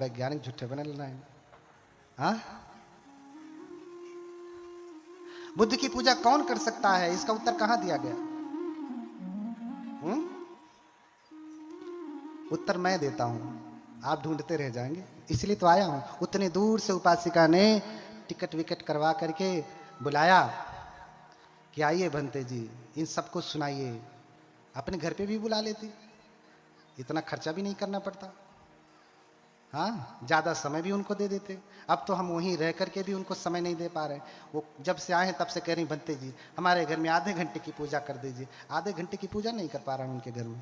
वैज्ञानिक झूठे बने लेना है। हाँ, बुद्ध की पूजा कौन कर सकता है, इसका उत्तर कहां दिया गया? उत्तर मैं देता हूं, आप ढूंढते रह जाएंगे। इसलिए तो आया हूं। उतने दूर से उपासिका ने टिकट विकट करवा करके बुलाया कि आइए भंते जी, इन सबको सुनाइए। अपने घर पे भी बुला लेती, इतना खर्चा भी नहीं करना पड़ता। हाँ, ज़्यादा समय भी उनको दे देते। अब तो हम वहीं रह करके भी उनको समय नहीं दे पा रहे। वो जब से आए हैं तब से कह रही, भंते जी हमारे घर में आधे घंटे की पूजा कर दीजिए। आधे घंटे की पूजा नहीं कर पा रहा हूँ उनके घर में।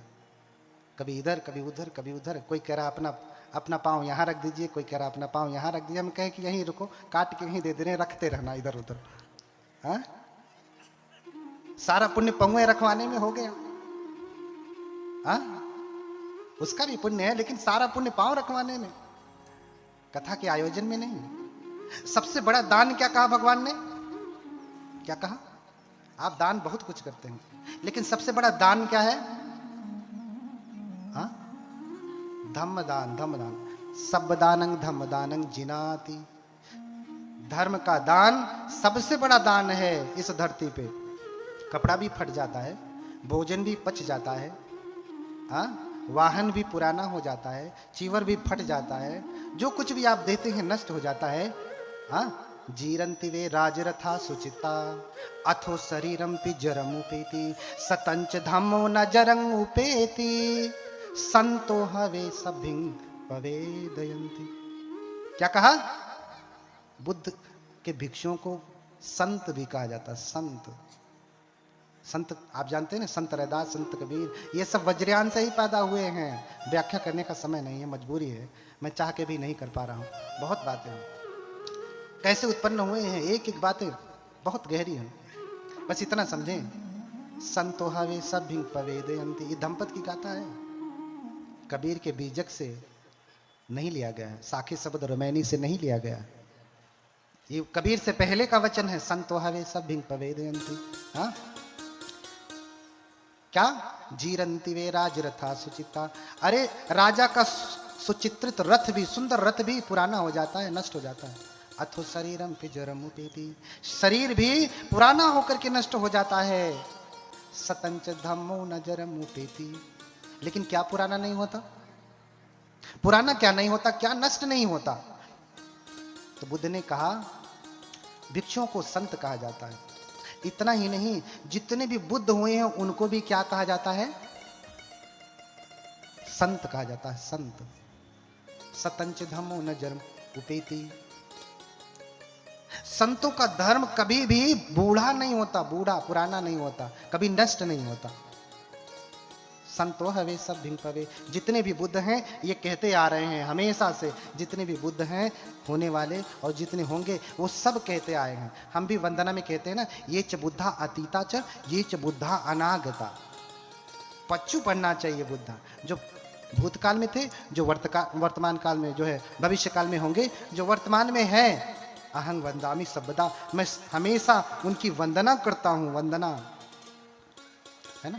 कभी इधर कभी उधर कभी उधर। कोई कह रहा अपना अपना पाँव यहाँ रख दीजिए, कोई कह रहा अपना पाँव यहाँ रख दीजिए। हम कहें कि यहीं रुको, काट के यहीं दे दे रहे, रखते रहना इधर उधर। हाँ, सारा पुण्य पहुए रखवाने में हो गया। हाँ, उसका भी पुण्य है, लेकिन सारा पुण्य पांव रखवाने में, कथा के आयोजन में नहीं। सबसे बड़ा दान क्या कहा भगवान ने? क्या कहा? आप दान बहुत कुछ करते हैं, लेकिन सबसे बड़ा दान क्या है? हाँ, धम्म दान। धम्म दान सब दानंग धम्म दानंग जिनाति। धर्म का दान सबसे बड़ा दान है इस धरती पे। कपड़ा भी फट जाता है, भोजन भी पच जाता है, हाँ, वाहन भी पुराना हो जाता है, चीवर भी फट जाता है, जो कुछ भी आप देते हैं नष्ट हो जाता है। हाँ, जीरंति वे राजरथा सुचिता अथो शरीरम पि जरम उपेति सतंच धम्मो न जरंग उपेति संतो हवे सभिंग पवेदयंति। क्या कहा? बुद्ध के भिक्षुओं को संत भी कहा जाता। संत, संत आप जानते हैं ना, संत रैदास, संत कबीर, ये सब वज्रयान से ही पैदा हुए हैं। व्याख्या करने का समय नहीं है, मजबूरी है, मैं चाह के भी नहीं कर पा रहा हूँ। बहुत बातें हैं, कैसे उत्पन्न हुए हैं, एक एक बातें बहुत गहरी हैं। बस इतना समझें, संतो हवे सब भिंग पवेदयंति, ये दंपत की गाथा है, कबीर के बीजक से नहीं लिया गया है, साखी शब्द रमैनी से नहीं लिया गया। ये कबीर से पहले का वचन है, संतो हवे सब भिंग पवेदयंति। हाँ, क्या? जीरंति वे राजरथा सुचिता। अरे राजा का सुचित्रित रथ भी, सुंदर रथ भी पुराना हो जाता है, नष्ट हो जाता है। अथो शरीरम पिजरम उपेति, शरीर भी पुराना होकर के नष्ट हो जाता है। सतंच धम्मो न जरम उपेति, लेकिन क्या पुराना नहीं होता? पुराना क्या नहीं होता? क्या नष्ट नहीं होता? तो बुद्ध ने कहा भिक्षुओं को संत कहा जाता है। इतना ही नहीं, जितने भी बुद्ध हुए हैं उनको भी क्या कहा जाता है? संत कहा जाता है, संत। सतंच धम्मो न जरम उपेति। संतों का धर्म कभी भी बूढ़ा नहीं होता, बूढ़ा पुराना नहीं होता, कभी नष्ट नहीं होता। संतो हवे सब भिंग पवे। जितने भी बुद्ध हैं ये कहते आ रहे हैं हमेशा से, जितने भी बुद्ध हैं होने वाले और जितने होंगे वो सब कहते आए हैं। हम भी वंदना में कहते हैं ना, ये च बुद्धा अतीता च ये च बुद्धा अनागता। पच्चू पढ़ना चाहिए बुद्धा, जो भूतकाल में थे, जो वर्तमान काल में जो है, भविष्य काल में होंगे, जो वर्तमान में है। अहं वंदामि सर्वदा, मैं हमेशा उनकी वंदना करता हूँ। वंदना है ना,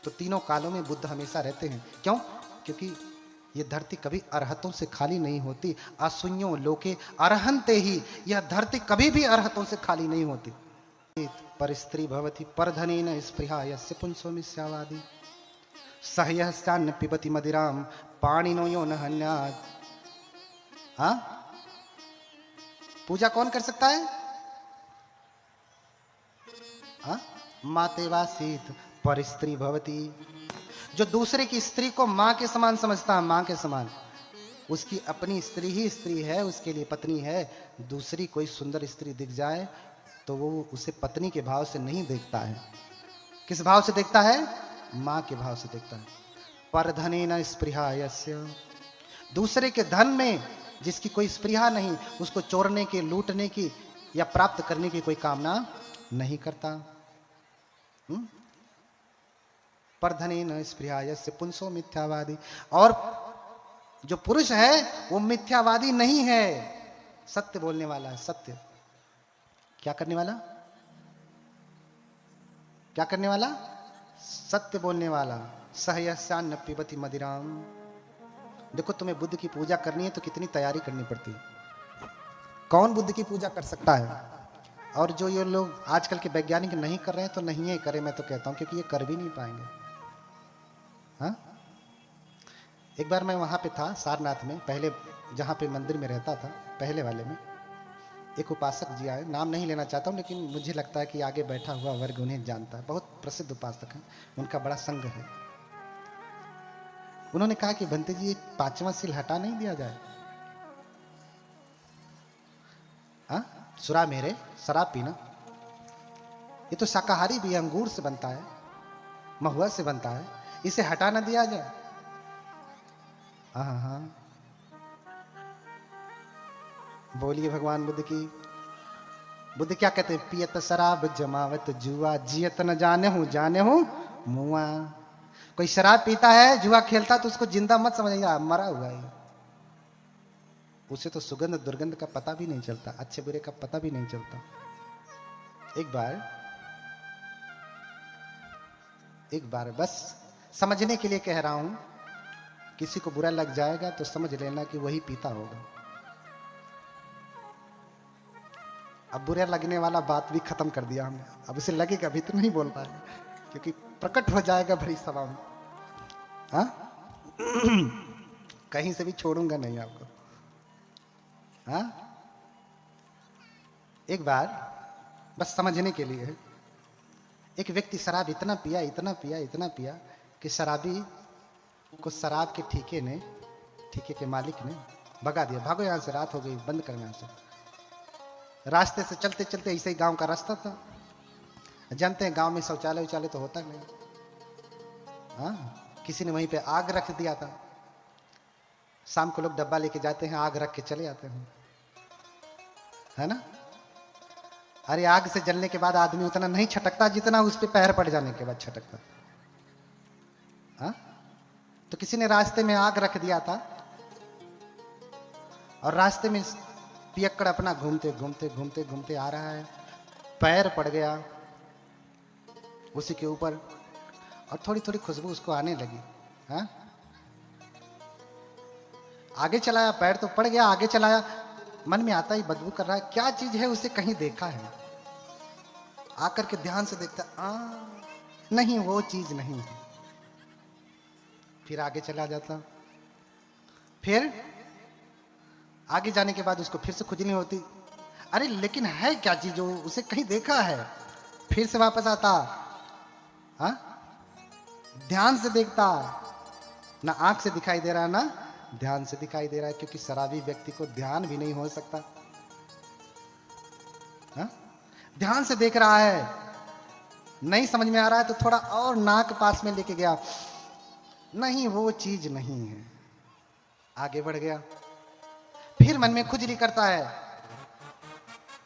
तो तीनों कालों में बुद्ध हमेशा रहते हैं। क्यों? क्योंकि ये धरती कभी अरहतों से खाली नहीं होती। असुन्यो लोके अरहंते ही, यह धरती कभी भी अरहतों से खाली नहीं होती। पर स्त्री भवति परधनेन स्पृहा यस्य पुंसो मिथ्यावादी सहयस्यान्न पिबति मदिराम पाणिनो यो न हन्यात्। हाँ, पूजा कौन कर सकता है? हाँ, मातेवासीत पर स्त्री भवती, जो दूसरे की स्त्री को मां के समान समझता है, मां के समान, उसकी अपनी स्त्री ही स्त्री है, उसके लिए पत्नी है। दूसरी कोई सुंदर स्त्री दिख जाए तो वो उसे पत्नी के भाव से नहीं देखता है। किस भाव से देखता है? मां के भाव से देखता है। पर धने न स्पृहा यस्य, दूसरे के धन में जिसकी कोई स्पृहा नहीं, उसको चोरने की, लूटने की या प्राप्त करने की कोई कामना नहीं करता। पर धने न स्पृहा यस्य पुंसो मिथ्यावादी। और जो पुरुष है वो मिथ्यावादी नहीं है, सत्य बोलने वाला है। सत्य क्या करने वाला? क्या करने वाला? सत्य बोलने वाला। सहयस्यान्न पिबति मदिराम, देखो तुम्हें बुद्ध की पूजा करनी है तो कितनी तैयारी करनी पड़ती है। कौन बुद्ध की पूजा कर सकता है? और जो ये लोग आजकल के वैज्ञानिक नहीं कर रहे हैं तो नहीं है करें, मैं तो कहता हूं, क्योंकि ये कर भी नहीं पाएंगे। हाँ, एक बार मैं वहां पे था सारनाथ में, पहले जहां पे मंदिर में रहता था पहले वाले में, एक उपासक जी आए, नाम नहीं लेना चाहता हूं लेकिन मुझे लगता है कि आगे बैठा हुआ वर्ग उन्हें जानता है, बहुत प्रसिद्ध उपासक है, उनका बड़ा संघ है। उन्होंने कहा कि भंते जी एक 5वां सील हटा नहीं दिया जाए? हाँ, सुरा मेरे, शराब पीना, ये तो शाकाहारी भी अंगूर से बनता है, महुआ से बनता है, इसे हटा ना दिया जाए? हाँ हाँ, बोलिए भगवान बुद्ध की। बुद्ध क्या कहते हैं? पियत शराब जमावत जुआ, जियत न जाने हूं मुआ। कोई शराब पीता है, जुआ खेलता तो उसको जिंदा मत समझिएगा, मरा हुआ है। उसे तो सुगंध दुर्गंध का पता भी नहीं चलता, अच्छे बुरे का पता भी नहीं चलता। एक बार बस समझने के लिए कह रहा हूं, किसी को बुरा लग जाएगा तो समझ लेना कि वही पीता होगा। अब बुरा लगने वाला बात भी खत्म कर दिया हमने, अब इसे लगेगा अभी तो नहीं बोल पाएगा, क्योंकि प्रकट हो जाएगा भरी सभा में। हाँ कहीं से भी छोड़ूंगा नहीं आपको। हाँ, एक बार बस समझने के लिए, एक व्यक्ति शराब इतना पिया कि शराबी को शराब के ठेके के मालिक ने भगा दिया, भागो यहां से, रात हो गई, बंद करना यहां से। रास्ते से चलते चलते, ऐसे ही गांव का रास्ता था, जानते हैं गांव में शौचालय तो होता नहीं। हाँ, किसी ने वहीं पे आग रख दिया था। शाम को लोग डब्बा लेके जाते हैं, आग रख के चले आते हैं, है ना। अरे आग से जलने के बाद आदमी उतना नहीं छटकता जितना उस पे पैर पड़ जाने के बाद छटकता। हाँ, तो किसी ने रास्ते में आग रख दिया था और रास्ते में पियक्कड़ अपना घूमते आ रहा है, पैर पड़ गया उसी के ऊपर और थोड़ी थोड़ी खुशबू उसको आने लगी। हाँ, आगे चलाया, पैर तो पड़ गया, आगे चलाया, मन में आता ही बदबू कर रहा है, क्या चीज है, उसे कहीं देखा है। आकर के ध्यान से देखता, नहीं वो चीज नहीं है। फिर आगे चला जाता, फिर आगे जाने के बाद उसको फिर से खुजली होती, अरे लेकिन है क्या चीज जो उसे कहीं देखा है। फिर से वापस आता, हाँ, ध्यान से देखता, ना आंख से दिखाई दे रहा ना ध्यान से दिखाई दे रहा है, क्योंकि शराबी व्यक्ति को ध्यान भी नहीं हो सकता। हाँ? ध्यान से देख रहा है, नहीं समझ में आ रहा है तो थोड़ा और नाक पास में लेके गया, नहीं वो चीज नहीं है, आगे बढ़ गया। फिर मन में खुजली करता है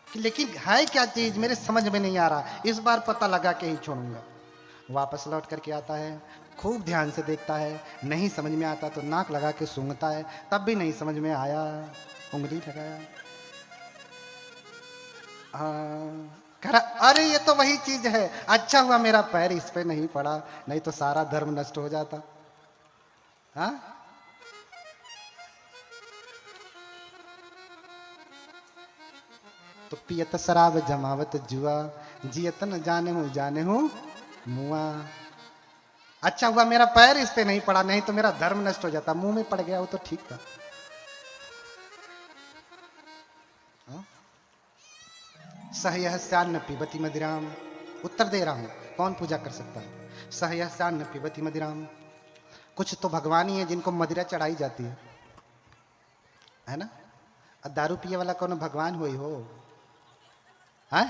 कि लेकिन है क्या चीज, मेरे समझ में नहीं आ रहा, इस बार पता लगा के ही छोड़ूंगा। वापस लौट करके आता है, खूब ध्यान से देखता है, नहीं समझ में आता तो नाक लगा के सूंघता है, तब भी नहीं समझ में आया, उंगली लगाया, कह रहा अरे ये तो वही चीज है, अच्छा हुआ मेरा पैर इस पे नहीं पड़ा, नहीं तो सारा धर्म नष्ट हो जाता। हाँ, तो पियत शराब जमावत जुआ, जियत न जाने हूं मुआ। अच्छा हुआ मेरा पैर इस पे नहीं पड़ा, नहीं तो मेरा धर्म नष्ट हो जाता, मुंह में पड़ गया वो तो ठीक था। सहयस्यान्न पिबति मदिराम, उत्तर दे रहा हूं, कौन पूजा कर सकता है। सहयस्यान्न पिबति मदिराम, कुछ तो भगवान ही है जिनको मदिरा चढ़ाई जाती है ना। दारू पिए वाला कौन भगवान हो ही हो, है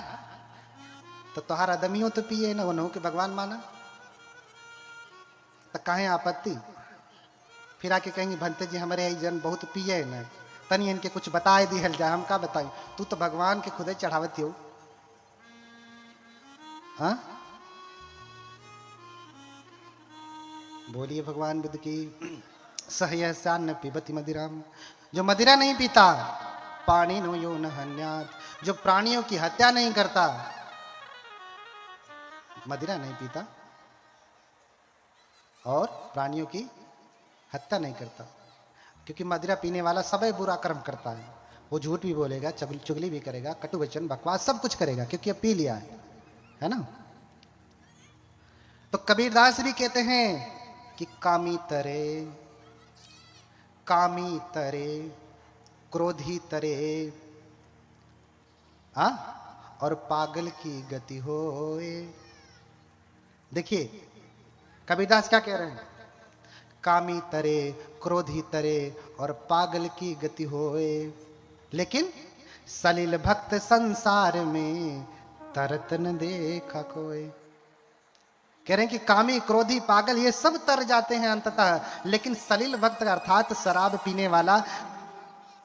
तो तोहार आदमियों तो पिए ना, वो के भगवान माना तो काहे आपत्ति। फिर आके कहेंगे भंते जी हमारे यही जन बहुत पिए न, तनी इनके कुछ बताए दी हल जाए, हम का बताई, तू तो भगवान के खुदे चढ़ावत हो। हाँ, बोलिए भगवान बुद्ध की। सहयस्यान्न पिबति मदिराम, जो मदिरा नहीं पीता, पानी नो यो न हन्यात, जो प्राणियों की हत्या नहीं करता, मदिरा नहीं पीता और प्राणियों की हत्या नहीं करता। क्योंकि मदिरा पीने वाला सब बुरा कर्म करता है। वो झूठ भी बोलेगा, चुगली भी करेगा, कटु वचन बकवास सब कुछ करेगा, क्योंकि अब पी लिया है ना। तो कबीरदास भी कहते हैं कि कामी तरे क्रोधी तरे और पागल की गति होए। देखिए कबीरदास क्या कह रहे हैं, कामी तरे क्रोधी तरे और पागल की गति होए, लेकिन सलिल भक्त संसार में तरत न देखा कोई। कह रहे हैं कि कामी क्रोधी पागल ये सब तर जाते हैं अंततः, लेकिन सलिल भक्त अर्थात शराब पीने वाला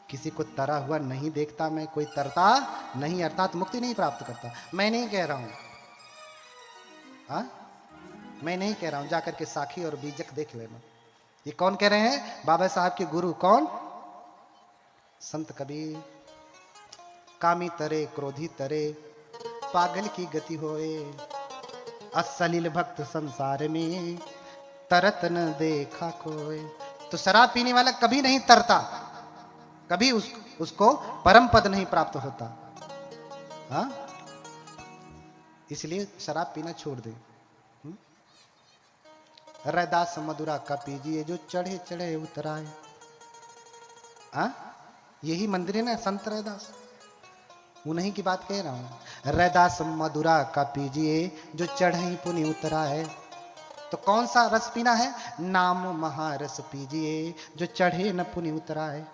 किसी को तरा हुआ नहीं देखता मैं, कोई तरता नहीं, अर्थात मुक्ति नहीं प्राप्त करता। मैं नहीं कह रहा हूं, मैं नहीं कह रहा हूं, जाकर के साखी और बीजक देख लेना। ये कौन कह रहे हैं? बाबा साहब के गुरु कौन? संत कबीर। कामी तरे क्रोधी तरे पागल की गति होए, असलिल भक्त संसार में तरत न देखा कोई। तो शराब पीने वाला कभी नहीं तरता, कभी उसको परम पद नहीं प्राप्त होता। इसलिए शराब पीना छोड़ दे। रैदास मधुरा का पीजिए जो चढ़े चढ़े उतराए। यही मंदिर है ना संत रैदास, उन्हीं की बात कह रहा हूं। रैदास मधुरा का पीजिए जो चढ़े पुनि उतराए। तो कौन सा रस पीना है? नाम महारस पीजिए जो चढ़े न पुनि उतराए।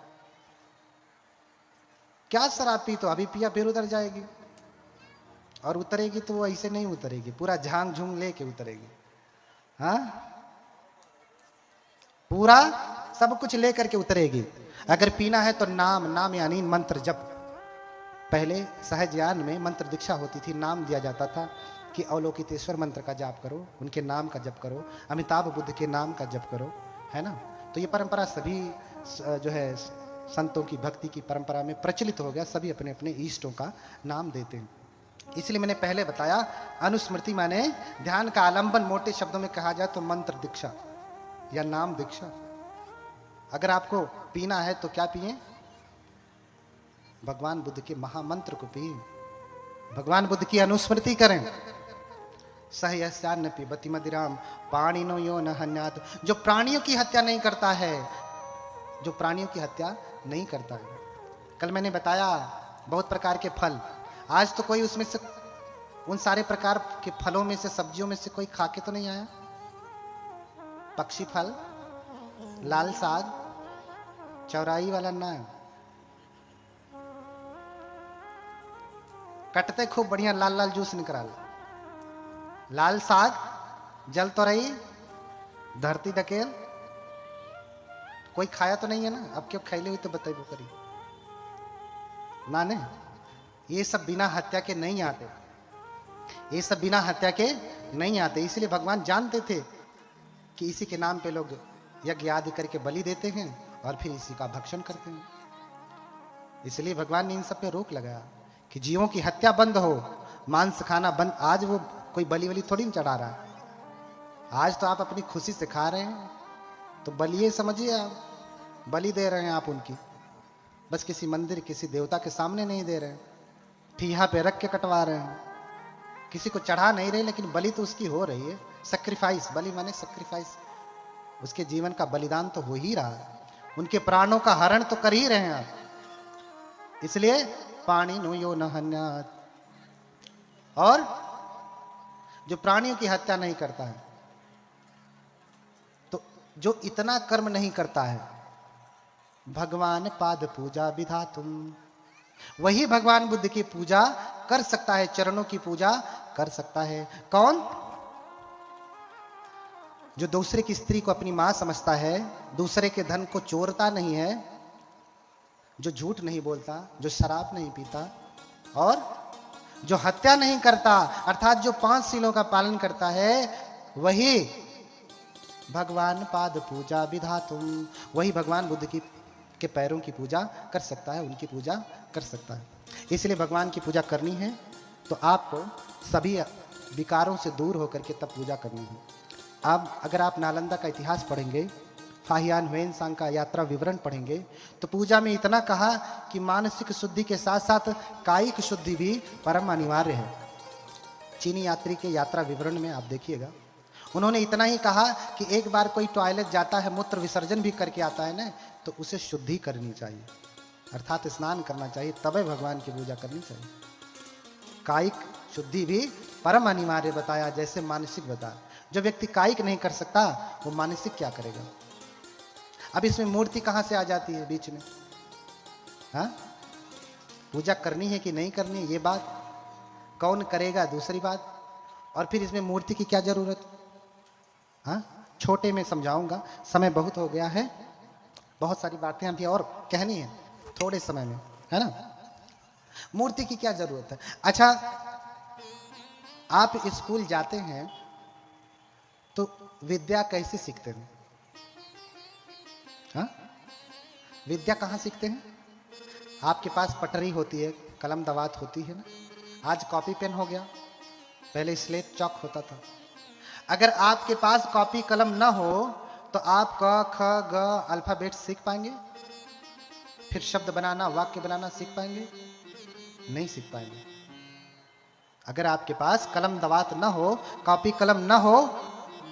क्या शराब पी तो अभी पिया फिर उतर जाएगी, और उतरेगी तो वो ऐसे नहीं उतरेगी, पूरा झांग झूंग लेके उतरेगी। पूरा सब कुछ लेकर के उतरेगी। अगर पीना है तो नाम यानी मंत्र जप। पहले सहज ज्ञान में मंत्र दीक्षा होती थी, नाम दिया जाता था कि अवलोकितेश्वर मंत्र का जाप करो, उनके नाम का जप करो, अमिताभ बुद्ध के नाम का जप करो, है ना। तो ये परंपरा सभी जो है संतों की भक्ति की परंपरा में प्रचलित हो गया, सभी अपने अपने इष्टों का नाम देते हैं। इसलिए मैंने पहले बताया अनुस्मृति माने ध्यान का आलंबन, मोटे शब्दों में कहा जाए तो मंत्र दीक्षा या नाम दीक्षा। अगर आपको पीना है तो क्या पिए? भगवान बुद्ध के महामंत्र को पिए, भगवान बुद्ध की अनुस्मृति करें। सहयस्यान्न पिबति मदिराम पाणिनो यो न हन्यात्। जो प्राणियों की हत्या नहीं करता है, जो प्राणियों की हत्या नहीं करता है। कल मैंने बताया बहुत प्रकार के फल, आज तो कोई उसमें से उन सारे प्रकार के फलों में से सब्जियों में से कोई खा के तो नहीं आया। पक्षी फल, लाल साग, चौराई वाला ना, कटते खूब बढ़िया लाल लाल जूस निकल, लाल साग, जल तो रही, धरती डकेल, कोई खाया तो नहीं है ना। अब क्यों खाइले हुई तो बताइए करी ना ने। ये सब बिना हत्या के नहीं आते, ये सब बिना हत्या के नहीं आते। इसलिए भगवान जानते थे कि इसी के नाम पे लोग यज्ञ आदि करके बलि देते हैं और फिर इसी का भक्षण करते हैं। इसलिए भगवान ने इन सब पे रोक लगाया कि जीवों की हत्या बंद हो, मांस खाना बंद। आज वो कोई बलि वली थोड़ी चढ़ा रहा है, आज तो आप अपनी खुशी से खा रहे हैं, तो बलिए समझिए आप, बलि दे रहे हैं आप उनकी। बस किसी मंदिर किसी देवता के सामने नहीं दे रहे हैं, ठीहा पे रख के कटवा रहे हैं, किसी को चढ़ा नहीं रहे, लेकिन बलि तो उसकी हो रही है। सैक्रिफाइस, बलि माने सैक्रिफाइस, उसके जीवन का बलिदान तो हो ही रहा है, उनके प्राणों का हरण तो कर ही रहे हैं आप। इसलिए पाणी नो यो न हन्यात्। और जो प्राणियों की हत्या नहीं करता है, तो जो इतना कर्म नहीं करता है, भगवान पाद पूजा विधातुम, वही भगवान बुद्ध की पूजा कर सकता है, चरणों की पूजा कर सकता है। कौन? जो दूसरे की स्त्री को अपनी मां समझता है, दूसरे के धन को चोरता नहीं है, जो झूठ नहीं बोलता, जो शराब नहीं पीता, और जो हत्या नहीं करता, अर्थात जो 5 शीलों का पालन करता है, वही भगवान पाद पूजा विधातुम, वही भगवान बुद्ध की के पैरों की पूजा कर सकता है, उनकी पूजा कर सकता है। इसलिए भगवान की पूजा करनी है तो आपको सभी विकारों से दूर होकर के तब पूजा करनी है। अब अगर आप नालंदा का इतिहास पढ़ेंगे फाहियान हुएन सांग का यात्रा विवरण पढ़ेंगे तो पूजा में इतना कहा कि मानसिक शुद्धि के साथ साथ कायिक शुद्धि भी परम अनिवार्य है। चीनी यात्री के यात्रा विवरण में आप देखिएगा, उन्होंने इतना ही कहा कि एक बार कोई टॉयलेट जाता है, मूत्र विसर्जन भी करके आता है ना, तो उसे शुद्धि करनी चाहिए, अर्थात स्नान करना चाहिए, तब भगवान की पूजा करनी चाहिए। कायिक शुद्धि भी परम अनिवार्य बताया, जैसे मानसिक बताया। जो व्यक्ति कायिक नहीं कर सकता वो मानसिक क्या करेगा। अब इसमें मूर्ति कहां से आ जाती है बीच में? हाँ, पूजा करनी है कि नहीं करनी है ये बात, कौन करेगा दूसरी बात, और फिर इसमें मूर्ति की क्या जरूरत। हाँ, छोटे में समझाऊंगा, समय बहुत हो गया है, बहुत सारी बातें अभी और कहनी है थोड़े समय में, है ना। मूर्ति की क्या जरूरत है। अच्छा, आप स्कूल जाते हैं तो विद्या कैसे सीखते हैं? हाँ, विद्या कहाँ सीखते हैं? आपके पास पटरी होती है, कलम दवात होती है ना, आज कॉपी पेन हो गया, पहले स्लेट चौक होता था। अगर आपके पास कॉपी कलम ना हो तो आप क ख ग अल्फाबेट सीख पाएंगे? फिर शब्द बनाना, वाक्य बनाना सीख पाएंगे? नहीं सीख पाएंगे। अगर आपके पास कलम दवात ना हो, कॉपी कलम ना हो,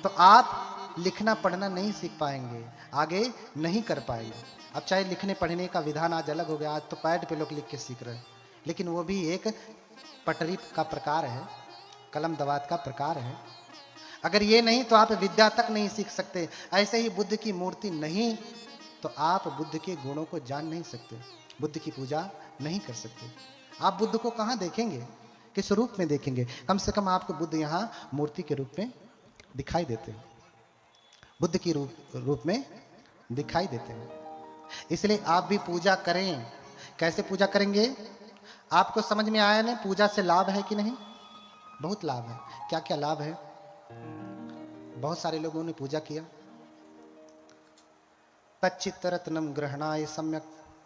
तो आप लिखना पढ़ना नहीं सीख पाएंगे, आगे नहीं कर पाएंगे। अब चाहे लिखने पढ़ने का विधान आज अलग हो गया, आज तो पैड पे लोग लिख के सीख रहे हैं, लेकिन वो भी एक पटरी का प्रकार है, कलम दवात का प्रकार है। अगर ये नहीं तो आप विद्या तक नहीं सीख सकते। ऐसे ही बुद्ध की मूर्ति नहीं तो आप बुद्ध के गुणों को जान नहीं सकते, बुद्ध की पूजा नहीं कर सकते। आप बुद्ध को कहाँ देखेंगे, किस रूप में देखेंगे? कम से कम आपको बुद्ध यहाँ मूर्ति के रूप में दिखाई देते हैं, बुद्ध की रूप में दिखाई देते हैं। इसलिए आप भी पूजा करें। कैसे पूजा करेंगे? आपको समझ में आया ना, पूजा से लाभ है कि नहीं? बहुत लाभ है। क्या क्या लाभ है? बहुत सारे लोगों ने पूजा किया। तच्चित्त रत्नम ग्रहणाय सम्यक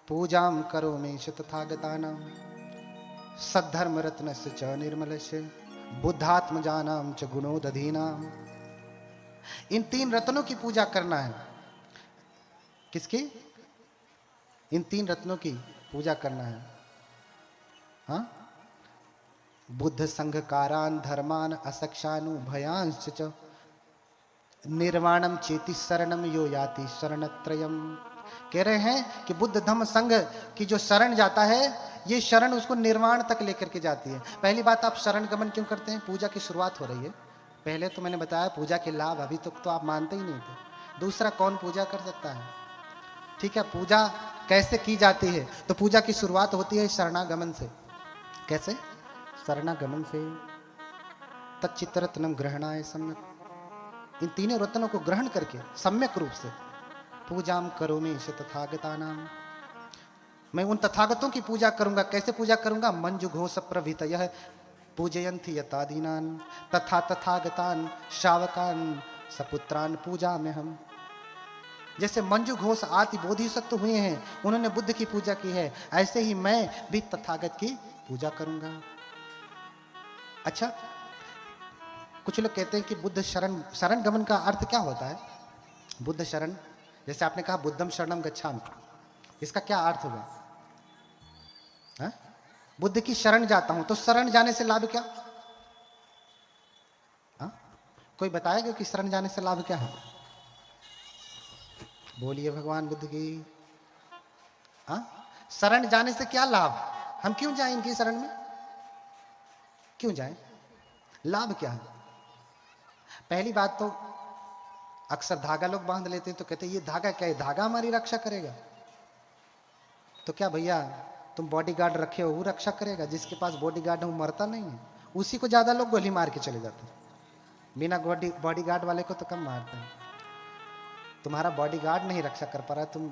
पूजाम करोमि तथागतानां सद्धर्म रत्नस्य च निर्मलस्य बुद्धात्मजानां च गुणोदधीनां। इन तीन रत्नों की पूजा करना है। किसकी? इन तीन रत्नों की पूजा करना है। हाँ, बुद्ध संघकारान धर्मान असक्षानुभयांश च निर्वाणम चेति शरणम यो याति शरणत्रयम। कह रहे हैं कि बुद्ध धम्म संघ की जो शरण जाता है, ये शरण उसको निर्वाण तक लेकर के जाती है। पहली बात, आप शरण गमन क्यों करते हैं? पूजा की शुरुआत हो रही है। पहले तो मैंने बताया पूजा के लाभ, अभी तक तो आप मानते ही नहीं थे। दूसरा, कौन पूजा कर सकता है? ठीक है, पूजा कैसे की जाती है? तो पूजा की शुरुआत होती है शरणागमन से। कैसे? शरणागमन से। तच्चित्त रत्नम ग्रहणाय सम्यक, इन तीनों रत्नों को ग्रहण करके सम्यक रूप से पूजाम करोमि तथागतानां, मैं उन तथागतों की पूजा करूंगा। कैसे पूजा करूंगा? मंजु घोष प्रभृतयः पूजयन्ति यतादीनान् तथा तथागतान् शावकान् सपुत्रान् पूजा में हम। जैसे मंजु घोष आदि बोधिसत्व हुए हैं, उन्होंने बुद्ध की पूजा की है, ऐसे ही मैं भी तथागत की पूजा करूंगा। अच्छा, कुछ लोग कहते हैं कि बुद्ध शरण गमन का अर्थ क्या होता है? बुद्ध शरण, जैसे आपने कहा बुद्धम शरणम गच्छामि, इसका क्या अर्थ होगा? हाँ? बुद्ध की शरण जाता हूं तो शरण जाने से लाभ क्या? हाँ? कोई बताएगा कि शरण जाने से लाभ क्या है? बोलिए भगवान बुद्ध की। हाँ? शरण जाने से क्या लाभ? हम क्यों जाएं इनकी शरण में? क्यों जाएं? लाभ क्या है? पहली बात तो अक्सर धागा लोग बांध लेते हैं तो कहते हैं ये धागा क्या है? धागा हमारी रक्षा करेगा? तो क्या भैया तुम बॉडीगार्ड रखे हो, वो रक्षा करेगा? जिसके पास बॉडीगार्ड है वो मरता नहीं है, उसी को ज्यादा लोग गोली मार के चले जाते हैं। बिना बॉडीगार्ड वाले को तो कम मारते हैं। तुम्हारा बॉडीगार्ड नहीं रक्षा कर पा रहा, तुम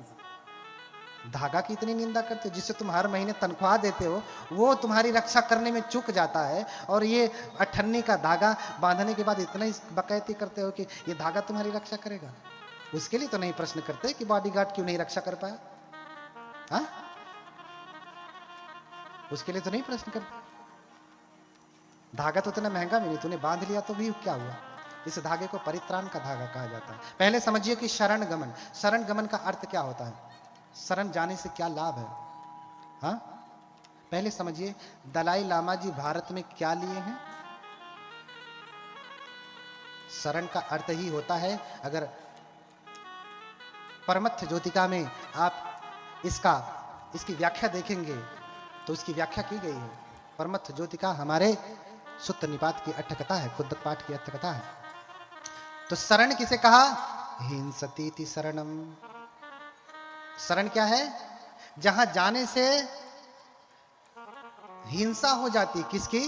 धागा की इतनी निंदा करते हो, जिससे तुम हर महीने तनख्वाह देते हो, वो तुम्हारी रक्षा करने में चूक जाता है, और ये अठन्नी का धागा बांधने के बाद इतना ही बकैती करते हो कि ये धागा तुम्हारी रक्षा करेगा। उसके लिए तो नहीं प्रश्न करते कि बॉडीगार्ड क्यों नहीं रक्षा कर पाया। हाँ, उसके लिए तो नहीं प्रश्न करते। धागा तो इतना महंगा भी नहीं, तूने बांध लिया तो भी क्या हुआ? इस धागे को परित्राण का धागा कहा जाता है। पहले समझिए कि शरण गमन, शरण गमन का अर्थ क्या होता है, शरण जाने से क्या लाभ है। हाँ, पहले समझिए दलाई लामा जी भारत में क्या लिए हैं। शरण का अर्थ ही होता है, अगर परमत्थ ज्योतिका में आप इसकी व्याख्या देखेंगे तो इसकी व्याख्या की गई है। परमत्थ ज्योतिका हमारे सुत्त निपात की अट्ठकथा है, खुद्दक पाठ की अट्ठकथा है। तो शरण किसे कहा, हिंसतीति शरणम। शरण क्या है, जहां जाने से हिंसा हो जाती, किसकी,